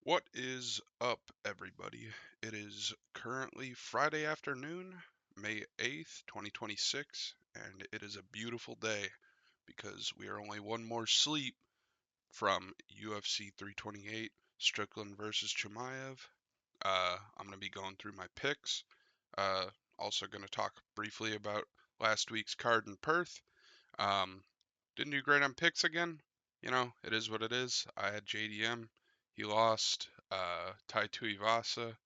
What is up, everybody? It is currently Friday afternoon, May 8th, 2026, and it is a beautiful day because we are only one more sleep from UFC 328, Strickland versus Chimaev. I'm going to be going through my picks. Uh, Also going to talk briefly about last week's card in Perth. Um, didn't do great on picks again. It is what it is. I had JDM. He lost. Tai Tuivasa.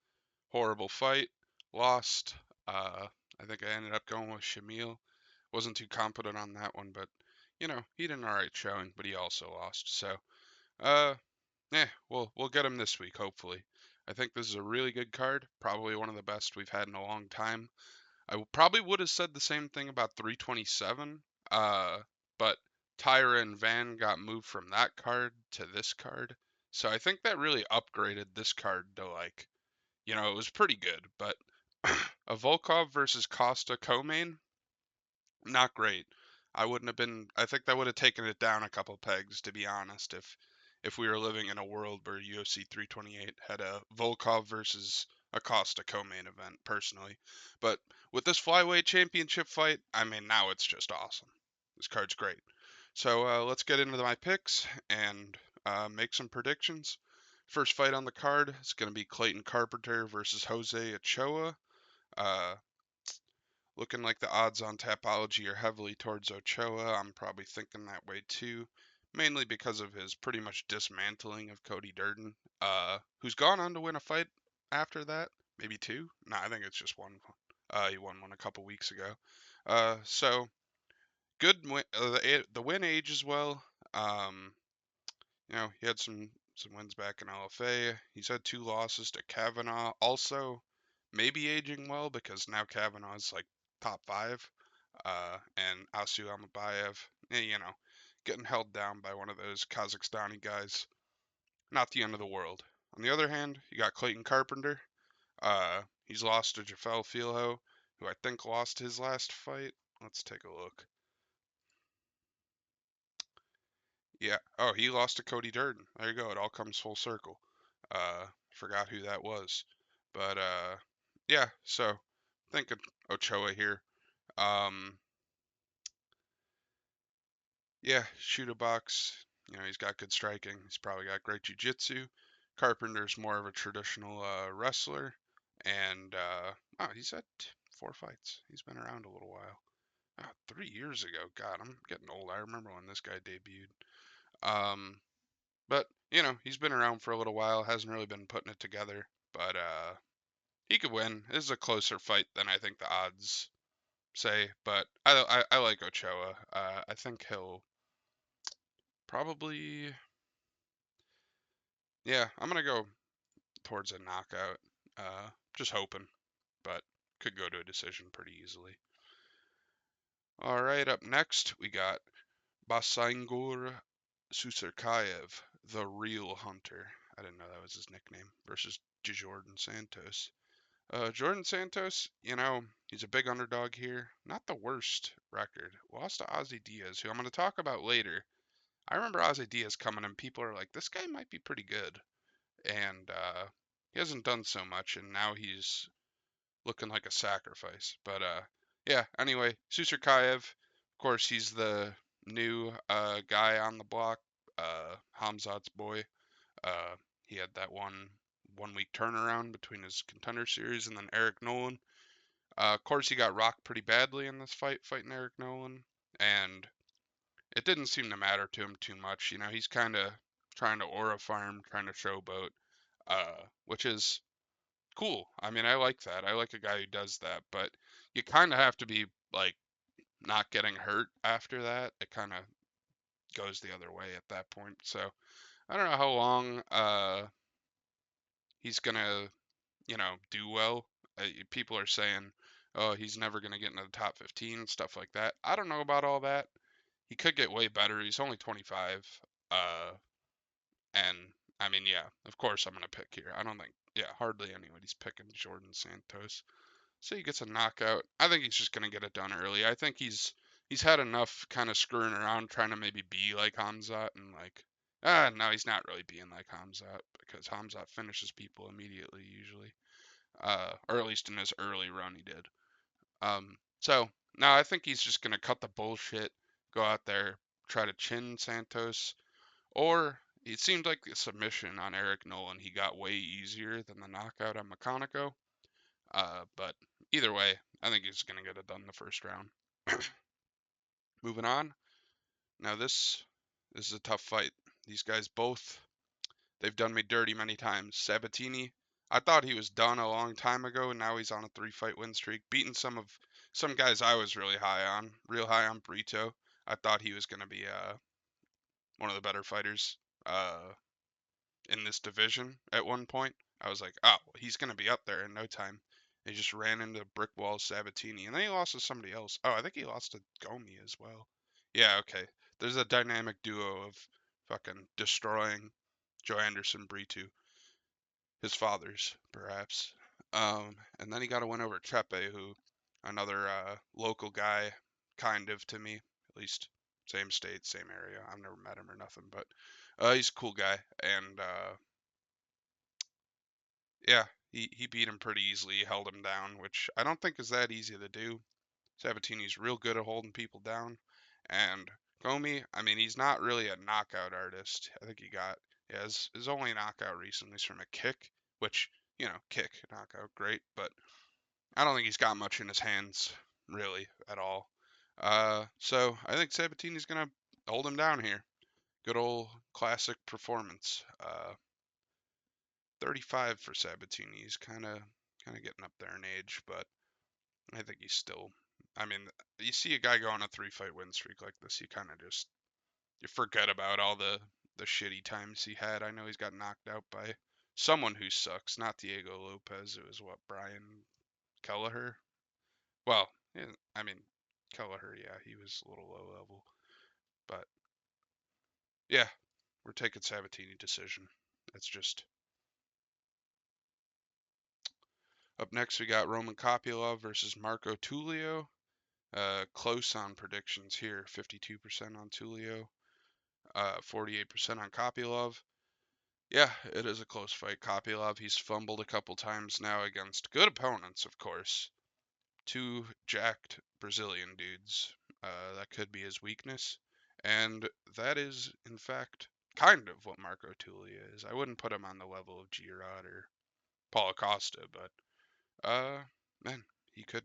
Horrible fight. Lost. I think I ended up going with Shamil. Wasn't too confident on that one, but he did an alright showing, but he also lost. So, uh, we'll get him this week, hopefully. I think this is a really good card. Probably one of the best we've had in a long time. Probably would have said the same thing about 327, but Tyra and Van got moved from that card to this card. So I think that really upgraded this card to it was pretty good. But a Volkov versus Costa co-main, not great. I think that would have taken it down a couple pegs, to be honest, if we were living in a world where UFC 328 had a Volkov versus Acosta co-main event, personally. But with this flyweight championship fight, I mean, now it's just awesome. This card's great. So let's get into my picks and make some predictions. First fight on the card is going to be Clayton Carpenter versus Jose Ochoa. Uh, Looking like the odds on Tapology are heavily towards Ochoa. I'm probably thinking that way too, mainly because of his pretty much dismantling of Cody Durden, who's gone on to win a fight after that, maybe two. No, I think it's just one. He won one a couple weeks ago. So good. The win ages well. Um, he had some wins back in LFA. He's had two losses to Kavanaugh. Also, maybe aging well because now Kavanaugh's like top five. And Asu Amabayev, getting held down by one of those Kazakhstani guys. Not the end of the world. On the other hand, you got Clayton Carpenter. He's lost to Jafel Filho, who I think lost his last fight. Let's take a look. Yeah. Oh, he lost to Cody Durden. There you go. It all comes full circle. Forgot who that was. But yeah. So thinking Ochoa here. Um, yeah, shoot a box. He's got good striking. He's probably got great jiu-jitsu. Carpenter's more of a traditional wrestler, and oh, he's had four fights. He's been around a little while. 3 years ago. God, I'm getting old. I remember when this guy debuted. Um, but he's been around for a little while. Hasn't really been putting it together, but he could win. This is a closer fight than I think the odds say. But I like Ochoa. I think he'll probably. Yeah, I'm gonna go towards a knockout. Just hoping, but could go to a decision pretty easily. All right, up next we got Basangur Susurkayev, the real hunter. I didn't know that was his nickname, versus Jordan Santos. Jordan Santos, he's a big underdog here. Not the worst record. Lost to Ozzy Diaz, who I'm going to talk about later. I remember Ozzy Diaz coming and people are like, this guy might be pretty good. And he hasn't done so much, and now he's looking like a sacrifice. But yeah, anyway, Susurkayev, of course, he's the new guy on the block, Hamzat's boy. Uh, he had that one week turnaround between his contender series and then Eric Nolan. Of course, he got rocked pretty badly in this fight, fighting Eric Nolan, and it didn't seem to matter to him too much. He's kind of trying to aura farm, trying to showboat, which is cool. I mean, I like that. I like a guy who does that, but you kind of have to be like not getting hurt after that. It kind of goes the other way at that point. So I don't know how long he's gonna do well. People are saying, oh, he's never gonna get into the top 15, stuff like that. I don't know about all that. He could get way better. He's only 25. Uh, and I mean, yeah, of course I'm gonna pick here. I don't think, yeah, hardly anybody's picking Jordan Santos. So he gets a knockout. I think he's just gonna get it done early. I think he's had enough kind of screwing around trying to maybe be like Hamzat and like No, he's not really being like Hamzat because Hamzat finishes people immediately usually. Or at least in his early run he did. So no, I think he's just gonna cut the bullshit, go out there, try to chin Santos, or it seemed like the submission on Eric Nolan he got way easier than the knockout on McConico. But either way, I think he's gonna get it done the first round. Moving on. Now this is a tough fight. These guys both they've done me dirty many times. Sabatini, I thought he was done a long time ago, and now he's on a 3-fight win streak, beating some guys I was really high on, real high on Brito. I thought he was gonna be one of the better fighters in this division at one point. I was like, oh, he's gonna be up there in no time. He just ran into brick walls Sabatini, and then he lost to somebody else. Oh, I think he lost to Gomi as well. Yeah, okay. There's a dynamic duo of fucking destroying Joe Anderson, Brito, his father's perhaps. And then he got a win over Chepe, who another local guy, kind of to me, at least same state, same area. I've never met him or nothing, but he's a cool guy, and yeah, he beat him pretty easily. He held him down, which I don't think is that easy to do. Sabatini's real good at holding people down, and Comey, I mean, he's not really a knockout artist. I think his only knockout recently is from a kick, which kick knockout, great, but I don't think he's got much in his hands really at all. So I think Sabatini's gonna hold him down here. Good old classic performance. 35 for Sabatini. He's kind of getting up there in age, but I think he's still. I mean, you see a guy go on a 3-fight win streak like this, you kind of just you forget about all the shitty times he had. I know he's got knocked out by someone who sucks, not Diego Lopez. It was what, Brian Kelleher. Well, yeah, I mean Kelleher, yeah, he was a little low level, but yeah, we're taking Sabatini decision. It's just up next. We got Roman Kopylov versus Marco Tulio. Close on predictions here. 52% on Tulio, 48% on Kopylov. Yeah, it is a close fight. Kopylov, he's fumbled a couple times now against good opponents, of course. Two jacked Brazilian dudes. That could be his weakness. And that is, in fact, kind of what Marco Tulio is. I wouldn't put him on the level of G-Rod or Paulo Costa, but man, he could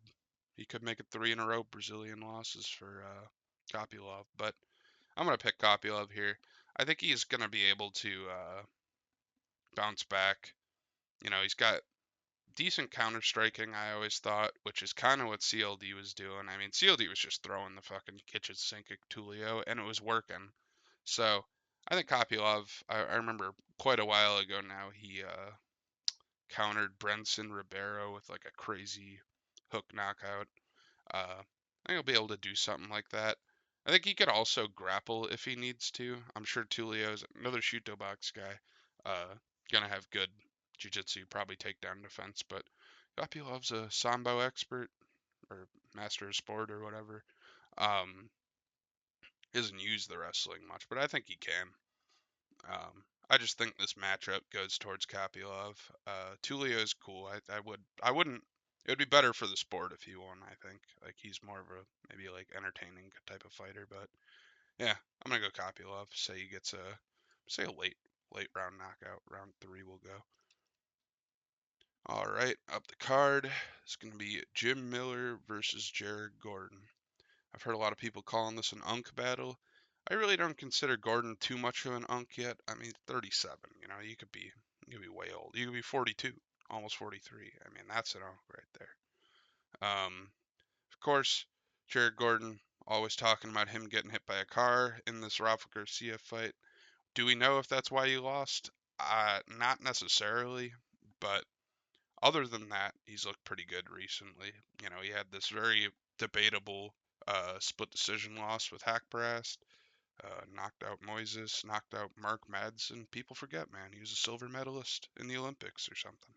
he could make it 3 in a row Brazilian losses for Kopylov. But I'm gonna pick Kopylov here. I think he's gonna be able to bounce back. He's got decent counter striking, I always thought, which is kind of what CLD was doing. I mean, CLD was just throwing the fucking kitchen sink at Tulio, and it was working. So I think Kopylov, I remember quite a while ago now, he countered Brenson Ribeiro with like a crazy hook knockout. I think he'll be able to do something like that. I think he could also grapple if he needs to. I'm sure Tulio's another Shuto box guy. Gonna have good jiu-jitsu, probably takedown defense, but Kopylov's a sambo expert or master of sport or whatever. Um, doesn't use the wrestling much, but I think he can. I just think this matchup goes towards Kopylov. Tulio is cool. I wouldn't. It would be better for the sport if he won. I think like he's more of a maybe like entertaining type of fighter. But yeah, I'm gonna go Kopylov. Say he gets a late round knockout. Round 3 will go. All right, up the card. It's gonna be Jim Miller versus Jared Gordon. I've heard a lot of people calling this an unk battle. I really don't consider Gordon too much of an unk yet. I mean, 37. You could be way old. You could be 42, almost 43. I mean, that's an unk right there. Of course, Jared Gordon always talking about him getting hit by a car in this Rafa Garcia fight. Do we know if that's why he lost? Not necessarily, but other than that, he's looked pretty good recently. He had this very debatable split decision loss with Hackparast, knocked out Moises, knocked out Mark Madsen. People forget, man, he was a silver medalist in the Olympics or something.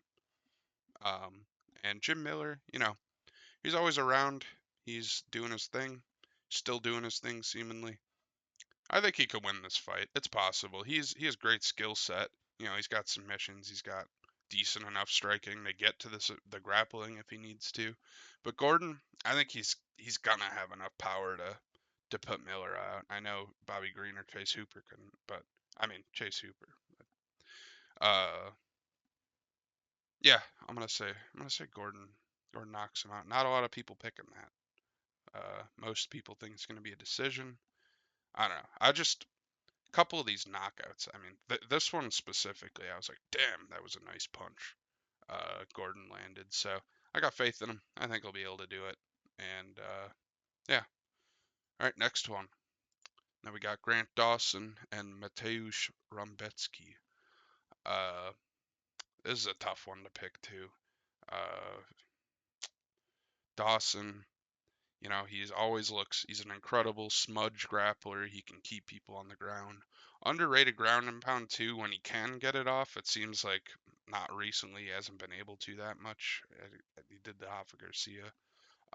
Um, and Jim Miller, he's always around. He's doing his thing, still doing his thing seemingly. I think he could win this fight. It's possible. He has great skill set. You know, he's got submissions. He's got decent enough striking to get to the grappling if he needs to. But Gordon, I think he's gonna have enough power to put Miller out. I know Bobby Green or Chase Hooper couldn't, but I mean Chase Hooper. Uh, yeah, I'm gonna say Gordon knocks him out. Not a lot of people picking that. Most people think it's gonna be a decision. I don't know. I just couple of these knockouts. I mean, this one specifically, I was like, damn, that was a nice punch. Gordon landed. So I got faith in him. I think he'll be able to do it. And yeah. All right, next one. Now we got Grant Dawson and Mateusz Rumbetsky. Uh, this is a tough one to pick too. Uh, Dawson, you know, he's an incredible smudge grappler. He can keep people on the ground. Underrated ground and pound too when he can get it off. It seems like not recently he hasn't been able to that much. He did the Hoffa Garcia.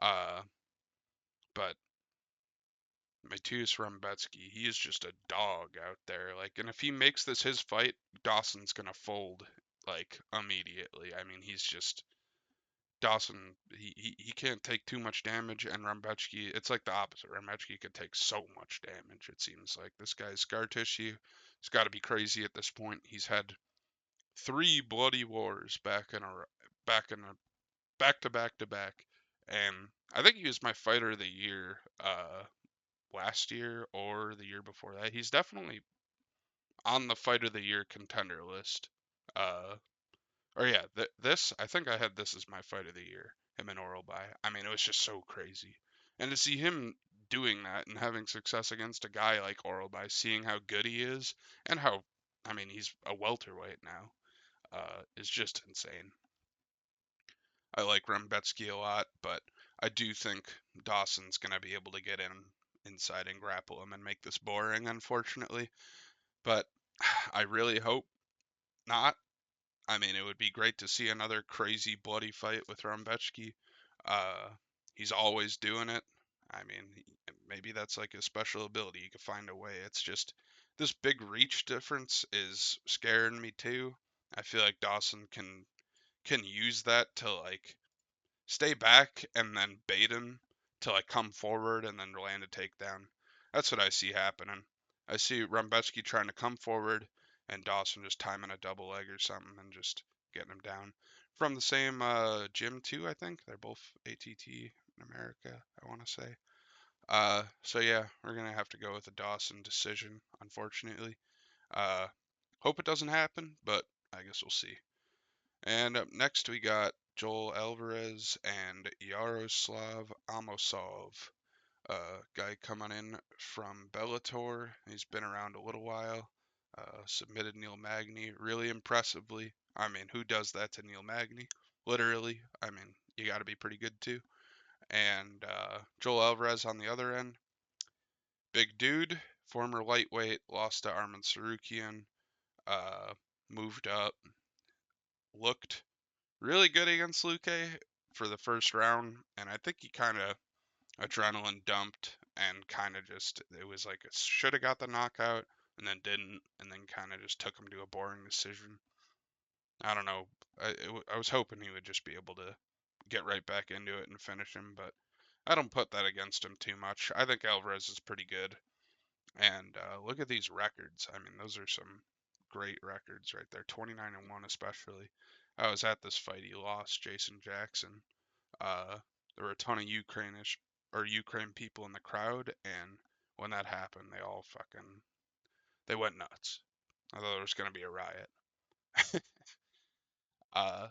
Uh, but Mateusz Rumbetsky, he is just a dog out there. Like, and if he makes this his fight, Dawson's gonna fold like immediately. I mean, he's just Dawson, he can't take too much damage, and Rambechki, it's like the opposite. Rambechki could take so much damage. It seems like this guy's scar tissue. He's got to be crazy at this point. He's had three bloody wars back to back to back, and I think he was my fighter of the year last year or the year before that. He's definitely on the fight of the year contender list. Uh, Or yeah, this I think I had this as my fight of the year. Him and Oralby. I mean, it was just so crazy, and to see him doing that and having success against a guy like Oralby, seeing how good he is and how, I mean, he's a welterweight now, is just insane. I like Rembetsky a lot, but I do think Dawson's gonna be able to get inside and grapple him and make this boring, unfortunately. But I really hope not. I mean, it would be great to see another crazy bloody fight with Rumbetsky. Uh, he's always doing it. I mean, maybe that's like a special ability. You could find a way. It's just this big reach difference is scaring me too. I feel like Dawson can use that to like stay back and then bait him to like come forward and then land a takedown. That's what I see happening. I see Rumbetsky trying to come forward and Dawson just timing a double leg or something and just getting him down. From the same gym too, I think. They're both ATT in America, I want to say. So yeah, we're gonna have to go with a Dawson decision, unfortunately. Uh, hope it doesn't happen, but I guess we'll see. And up next, we got Joel Alvarez and Yaroslav Amosov, guy coming in from Bellator. He's been around a little while. Submitted Neil Magny really impressively. I mean, who does that to Neil Magny? Literally. I mean, you got to be pretty good too. And Joel Alvarez on the other end, big dude, former lightweight, lost to Arman Sarukian, uh, moved up, looked really good against Luque for the first round, and I think he kind of adrenaline dumped and kind of just it was like it should have got the knockout and then didn't, and then kind of just took him to a boring decision. I don't know. I was hoping he would just be able to get right back into it and finish him, but I don't put that against him too much. I think Alvarez is pretty good, and look at these records. I mean, those are some great records right there. 29-1 especially. I was at this fight. He lost Jason Jackson. Uh, there were a ton of Ukraine people in the crowd, and when that happened, they went nuts. I thought there was gonna be a riot. uh,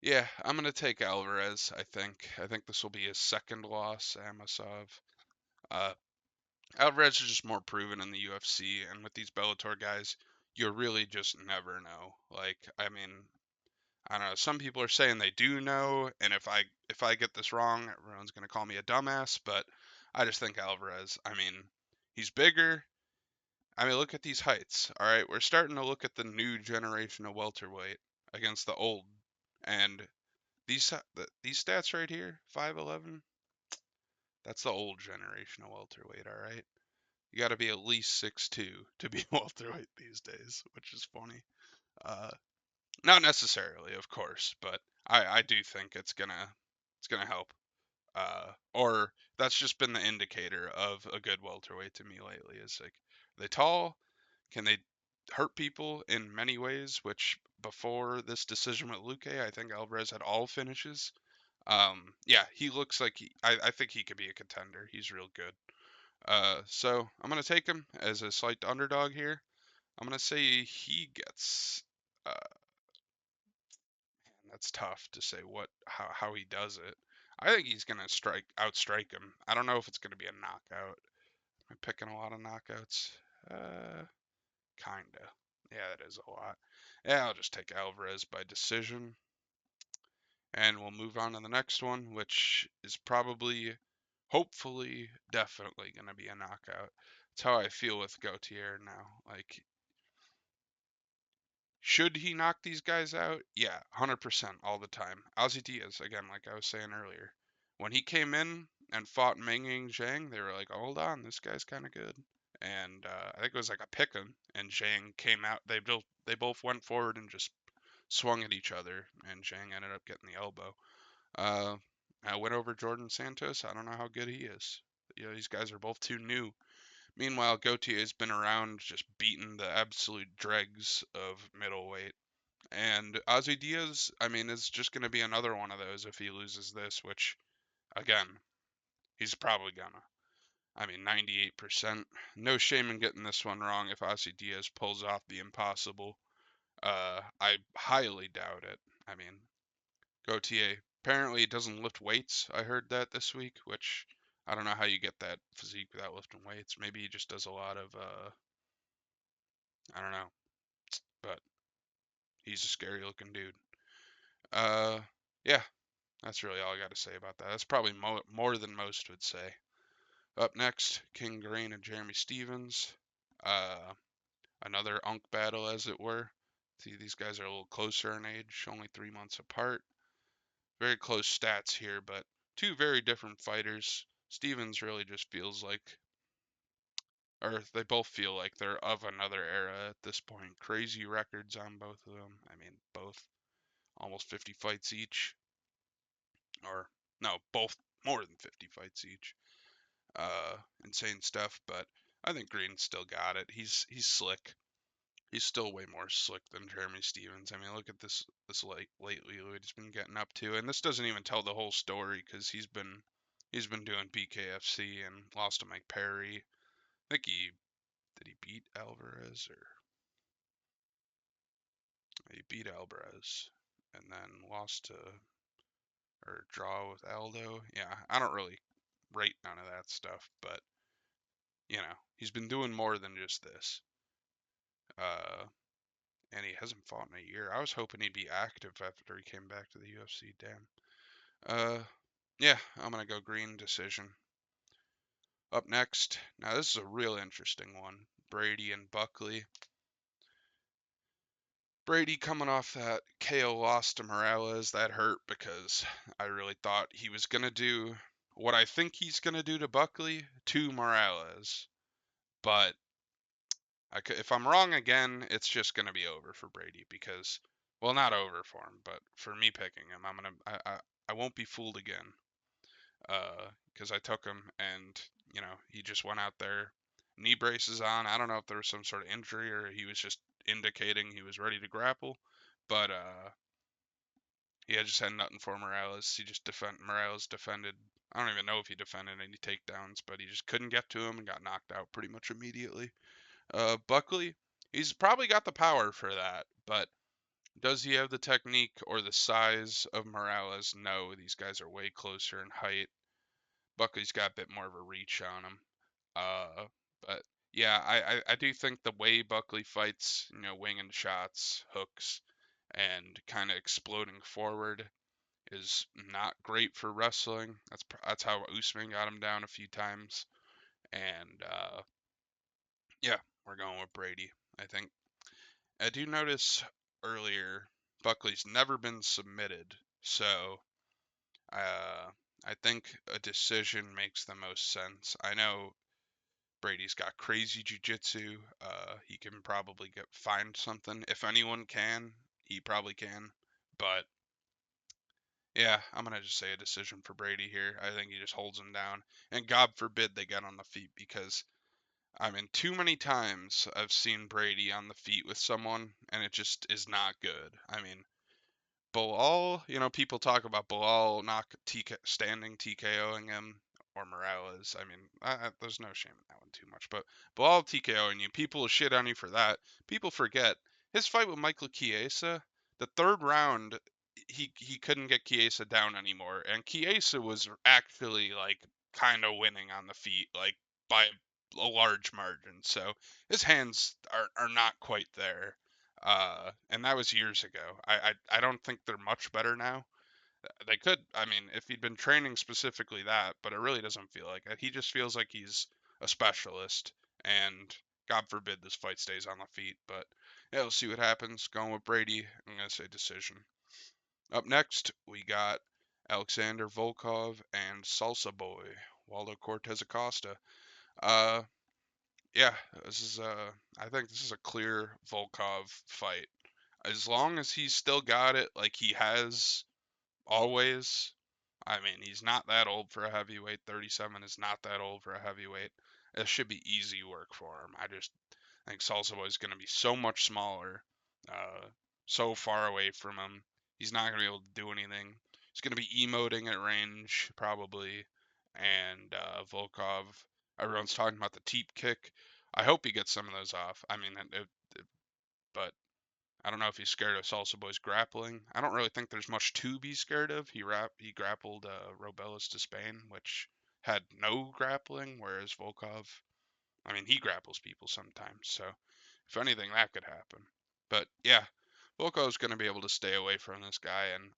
yeah, I'm gonna take Alvarez. I think this will be his second loss. Amasov. Uh, Alvarez is just more proven in the UFC, and with these Bellator guys, you really just never know. Like, I mean, I don't know. Some people are saying they do know, and if I get this wrong, everyone's gonna call me a dumbass. But I just think Alvarez. I mean, he's bigger. I mean, look at these heights. All right, we're starting to look at the new generation of welterweight against the old, and these stats right here, 5'11", that's the old generation of welterweight. All right, You got to be at least 6'2" to be welterweight these days, which is funny. Uh, Not necessarily, of course, but I do think it's gonna help. Or that's just been the indicator of a good welterweight to me lately. Is like, are they tall? Can they hurt people in many ways? Which before this decision with Luque, I think Alvarez had all finishes. Yeah, he looks like I think he could be a contender. He's real good. So I'm gonna take him as a slight underdog here. I'm gonna say he gets. That's tough to say how he does it. I think he's gonna outstrike him. I don't know if it's gonna be a knockout. Am I picking a lot of knockouts? Uh, kinda. Yeah, that is a lot. Yeah, I'll just take Alvarez by decision, and we'll move on to the next one, which is probably, hopefully, definitely gonna be a knockout. That's how I feel with Gautier now. Like, should he knock these guys out? Yeah, 100% all the time. Ozzy Diaz, again, like I was saying earlier, when he came in and fought Meng Zhang, they were like, hold on, this guy's kind of good. And I think it was like a pick-em, and Zhang came out. They both went forward and just swung at each other, and Zhang ended up getting the elbow. Uh, I went over Jordan Santos. I don't know how good he is. You know, these guys are both too new. Meanwhile, Gautier has been around just beating the absolute dregs of middleweight. And Ozzy Diaz, I mean, is just going to be another one of those if he loses this, which, again, he's probably gonna. I mean, 98%. No shame in getting this one wrong if Ozzy Diaz pulls off the impossible. I highly doubt it. I mean, Gautier apparently doesn't lift weights. I heard that this week, which I don't know how you get that physique without lifting weights. Maybe he just does a lot of, I don't know, but he's a scary looking dude. Uh, yeah, that's really all I got to say about that. That's probably more than most would say. Up next, King Green and Jeremy Stevens. Uh, Another unk battle, as it were. See, these guys are a little closer in age, only 3 months apart. Very close stats here, but two very different fighters. Stevens really just feels like, or they both feel like they're of another era at this point. Crazy records on both of them. I mean, both almost 50 fights each. Or, no, both more than 50 fights each. Insane stuff, but I think Green's still got it. He's slick. He's still way more slick than Jeremy Stevens. I mean, look at this lately what he's been getting up to, and this doesn't even tell the whole story because he's been doing BKFC and lost to Mike Perry. I think he beat Alvarez or he beat Alvarez and then lost to or draw with Aldo. Yeah, I don't really rate none of that stuff, but he's been doing more than just this. Uh, and he hasn't fought in a year. I was hoping he'd be active after he came back to the UFC. Damn. Yeah, I'm gonna go Green decision. Up next, now this is a real interesting one. Brady and Buckley. Brady coming off that KO loss to Morales, that hurt because I really thought he was gonna do what I think he's gonna do to Buckley to Morales, but if I'm wrong again, it's just gonna be over for Brady because, well, not over for him, but for me picking him, I won't be fooled again. Because I took him and he just went out there, knee braces on. I don't know if there was some sort of injury or he was just indicating he was ready to grapple, but he had just had nothing for Morales. Morales defended. I don't even know if he defended any takedowns, but he just couldn't get to him and got knocked out pretty much immediately. Buckley, he's probably got the power for that, but does he have the technique or the size of Morales? No, these guys are way closer in height. Buckley's got a bit more of a reach on him. But yeah, I do think the way Buckley fights, winging shots, hooks, and kind of exploding forward is not great for wrestling. That's how Usman got him down a few times. And yeah, we're going with Brady. I think I do notice earlier Buckley's never been submitted, so uh, I think a decision makes the most sense. I know Brady's got crazy jiu-jitsu. He can probably find something. If anyone can, he probably can. But yeah, I'm gonna just say a decision for Brady here. I think he just holds him down, and God forbid they get on the feet, because I mean, too many times I've seen Brady on the feet with someone, and it just is not good. I mean, Bilal, people talk about Bilal standing TKOing him, or Morales. I mean, there's no shame in that one too much. But Bilal TKOing you, people will shit on you for that. People forget his fight with Michael Chiesa. The third round, he couldn't get Chiesa down anymore, and Chiesa was actually like kind of winning on the feet, like by a large margin. So his hands are not quite there. And that was years ago. I don't think they're much better now. They could, I mean, if he'd been training specifically that, but it really doesn't feel like it. He just feels like he's a specialist, and God forbid this fight stays on the feet. But yeah, we'll see what happens. Going with Brady, I'm gonna say decision. Up next, we got Alexander Volkov and Salsa Boy Waldo Cortez Acosta. Uh, yeah, I think this is a clear Volkov fight. As long as he's still got it like he has always. I mean, he's not that old for a heavyweight. 37 is not that old for a heavyweight. It should be easy work for him. I just think Salsa Boy is going to be so much smaller, uh, so far away from him. He's not going to be able to do anything. He's going to be emoting at range, probably. And Volkov, everyone's talking about the teep kick. I hope he gets some of those off. I mean, but I don't know if he's scared of Salsa Boy's grappling. I don't really think there's much to be scared of. He grappled Robelis to Spain, which had no grappling, whereas Volkov, I mean, he grapples people sometimes. So if anything, that could happen. But yeah, Volkov's going to be able to stay away from this guy, and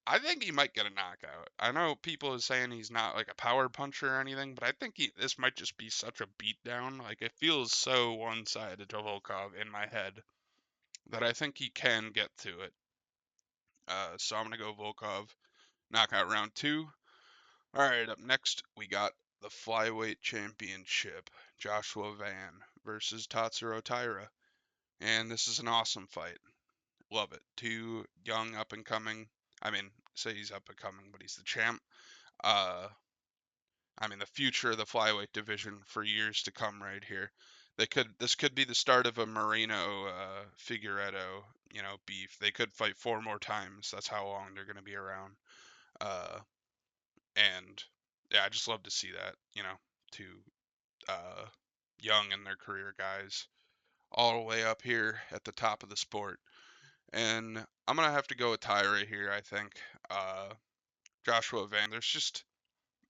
I think he might get a knockout. I know people are saying he's not like a power puncher or anything, but I think this might just be such a beatdown. Like, it feels so one-sided to Volkov in my head that I think he can get to it. So I'm going to go Volkov, knockout round 2. All right, up next, we got the Flyweight Championship. Joshua Van versus Tatsuro Taira. And this is an awesome fight. Love it. Two young, up and coming. I mean, say he's up and coming, but he's the champ. Uh, I mean, the future of the flyweight division for years to come, right here. This could be the start of a Moreno Figueredo, beef. They could fight 4 more times. That's how long they're going to be around. Uh, and yeah, I just love to see that. Two uh, young in their career guys, all the way up here at the top of the sport. And I'm gonna have to go with Tyra here. I think Joshua Van.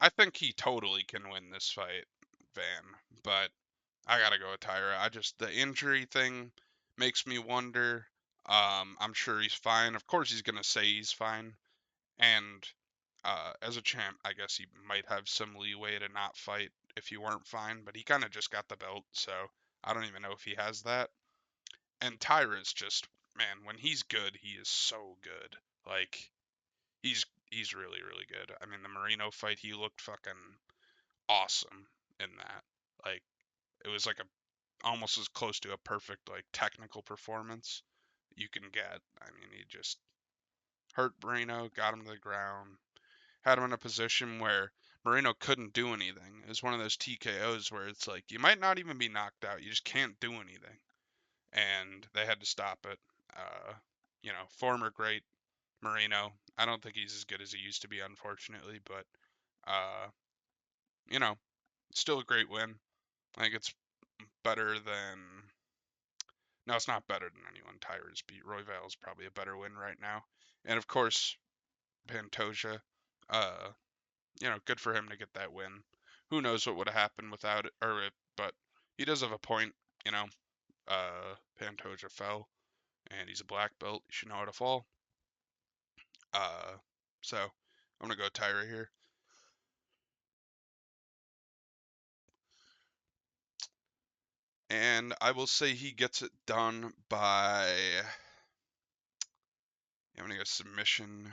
I think he totally can win this fight, Van. But I gotta go with Tyra. The injury thing makes me wonder. I'm sure he's fine. Of course, he's gonna say he's fine. And as a champ, I guess he might have some leeway to not fight if he weren't fine. But he kind of just got the belt, so I don't even know if he has that. And Tyra's just, man, when he's good, he is so good. Like, he's really really good. I mean, the Marino fight, he looked fucking awesome in that. Like, it was like a almost as close to a perfect like technical performance you can get. I mean, he just hurt Marino, got him to the ground, had him in a position where Marino couldn't do anything. It was one of those TKOs where it's like you might not even be knocked out, you just can't do anything, and they had to stop it. Former great Marino. I don't think he's as good as he used to be, unfortunately, but uh, you know, still a great win. I think it's better than. No, it's not better than anyone Tyrus beat. Royval's probably a better win right now, and of course Pantoja. Uh, good for him to get that win. Who knows what would have happened without it, but he does have a point. You know, Pantoja fell, and he's a black belt. He should know how to fall. So I'm gonna go Tyra here. And I will say he gets it done by. I'm gonna go submission.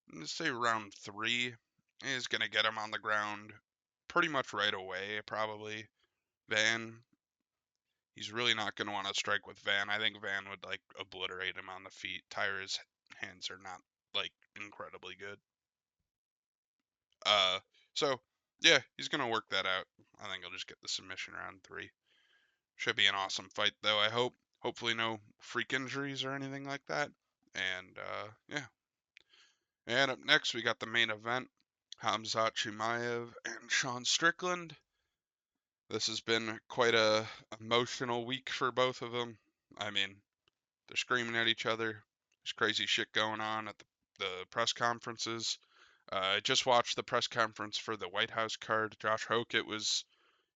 I'm gonna say round 3. He's gonna get him on the ground pretty much right away, probably. Van, he's really not going to want to strike with Van. I think Van would like obliterate him on the feet. Tyra's hands are not like incredibly good. Uh, so yeah, he's gonna work that out. I think he'll just get the submission round 3. Should be an awesome fight though. I hope. Hopefully no freak injuries or anything like that. And yeah. And up next we got the main event: Hamzat Chimaev and Sean Strickland. This has been quite a emotional week for both of them. I mean, they're screaming at each other. There's crazy shit going on at the press conferences. I just watched the press conference for the White House card. Josh Hokett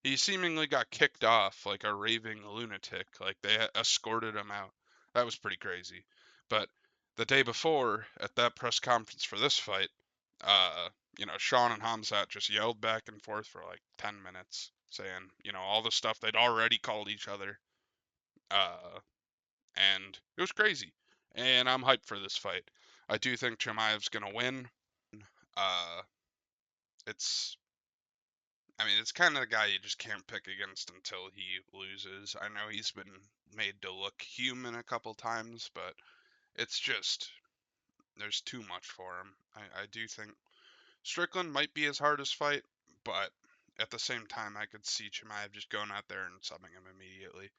he seemingly got kicked off like a raving lunatic. Like they escorted him out. That was pretty crazy. But the day before, at that press conference for this fight, uh, Sean and Hamzat just yelled back and forth for like 10 minutes, saying, all the stuff they'd already called each other. Uh, and it was crazy. And I'm hyped for this fight. I do think Chimaev's gonna win. Uh, it's it's kind of the guy you just can't pick against until he loses. I know he's been made to look human a couple times, but it's just there's too much for him. I do think Strickland might be his hardest fight, but at the same time, I could see Chimaev just going out there and subbing him immediately.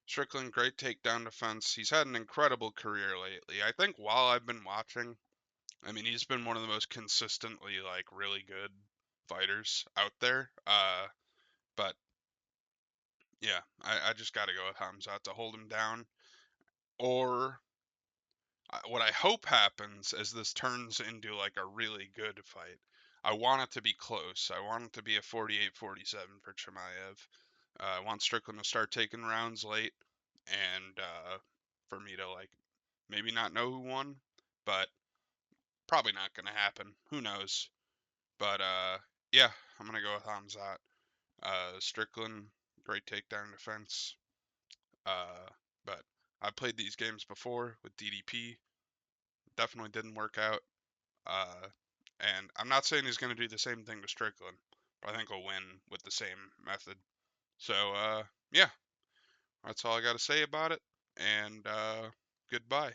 Strickland, great takedown defense. He's had an incredible career lately. I think while I've been watching, he's been one of the most consistently like really good fighters out there. But yeah, I just got to go with Hamzat to hold him down. Or what I hope happens is this turns into like a really good fight. I want it to be close. I want it to be a 48-47 for Chimaev. I want Strickland to start taking rounds late, and for me to like maybe not know who won, but probably not going to happen. Who knows? But yeah, I'm gonna go with Hamzat. Strickland, great takedown defense. Uh, but I played these games before with DDP. Definitely didn't work out. Uh, and I'm not saying he's going to do the same thing to Strickland, but I think he'll win with the same method. So, yeah, that's all I got to say about it. And goodbye.